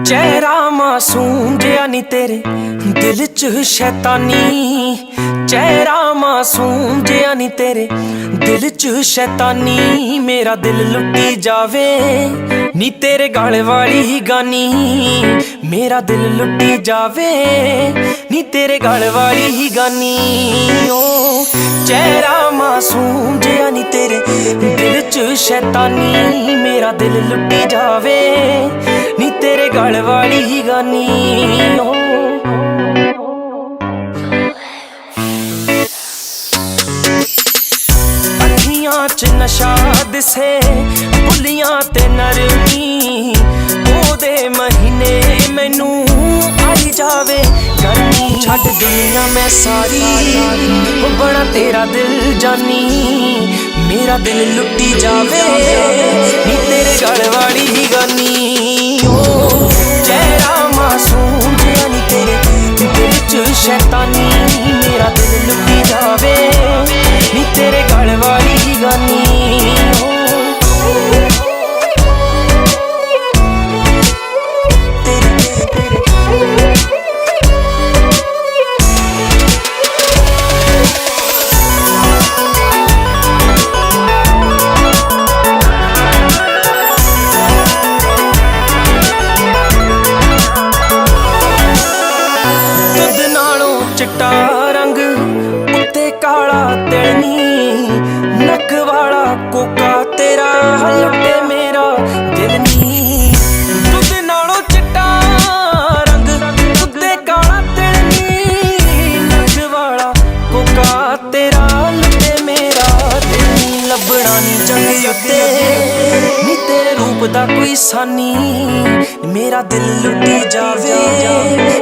चेहरा मासूम जिया नी तेरे दिल च शैतानी। चेहरा मासूम जिया नी तेरे दिल च शैतानी। मेरा दिल लुटी जावे नी तेरे गल वाली गानी। मेरा दिल लुटी जावे नी तेरे गल वाली गानी। ओ चेहरा मासूम जिया नी तेरे दिल च शैतानी। मेरा दिल लुटी जावे नी तेरे गल वाली गानी। अखियां च नशा दिसे बुलियां ते नरमी। ओदे महीने मैनू आई जावे गर्मी। छड्ड दुनिया मैं सारी ओ बड़ा तेरा दिल जानी। मेरा दिल लुटी जावे नी तेरे गल वाली गानी। ओ चेहरा मासूम जिया नी तेरे दिल च शैतानी। मेरा दिल लुटी जावे नी तेरे गल वाली गानी। चिट्टा रंग उत्ते काला तिलनी। नक वाला कोका तेरा लुटे मेरा दिल नी। दुध नालों चिट्टा रंग उत्ते काला तिलनी। नक वाला कोका तेरा लुटे मेरा दिल नी। लभना नी जंग उत्ते नी तेरे रूप दा कोई सानी। मेरा दिल लुटी जावे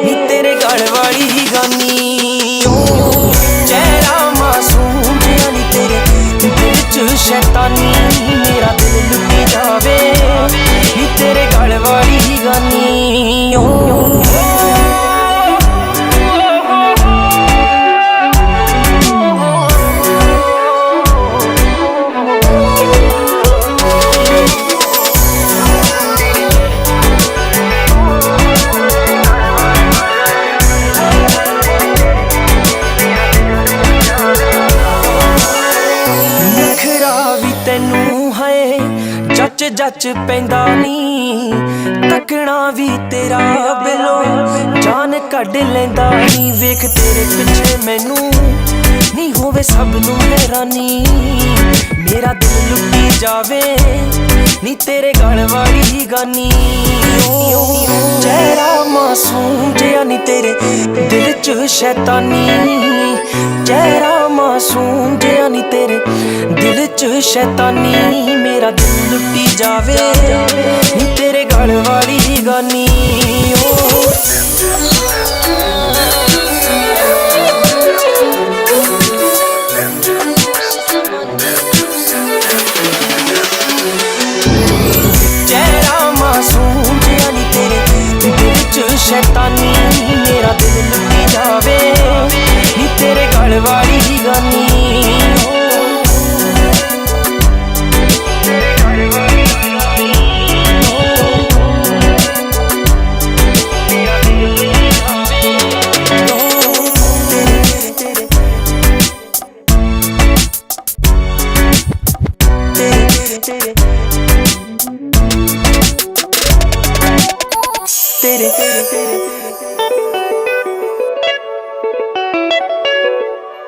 नी तेरे गल वाली गानी। चेहरा मासूम जिया नी तेरे दिल च शैतानी। मेरा दिल लुटी जावे नी तेरे गल वाली गानी। जच पैंदा नी तकना भी तेरा बिलो जान कढ लैंदा नी। वेख तेरे पिछे मैनू नी होवे सब नू हैरानी। मेरा दिल लुटी जावे नी तेरे गल वाली गानी। चेहरा मासूम जिया नी तेरे दिल च शैतानी। चेहरा मासूम जिया नी तेरे दिल च शैतानी। मेरा दिल लुटी जावे नी तेरे गल वाली गानी। चेहरा मासूम जिया नी तेरे दिल च शैतानी। मेरा दिल लुटी जावे नी तेरे गल वाली गानी।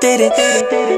तेरे तेरे तेरे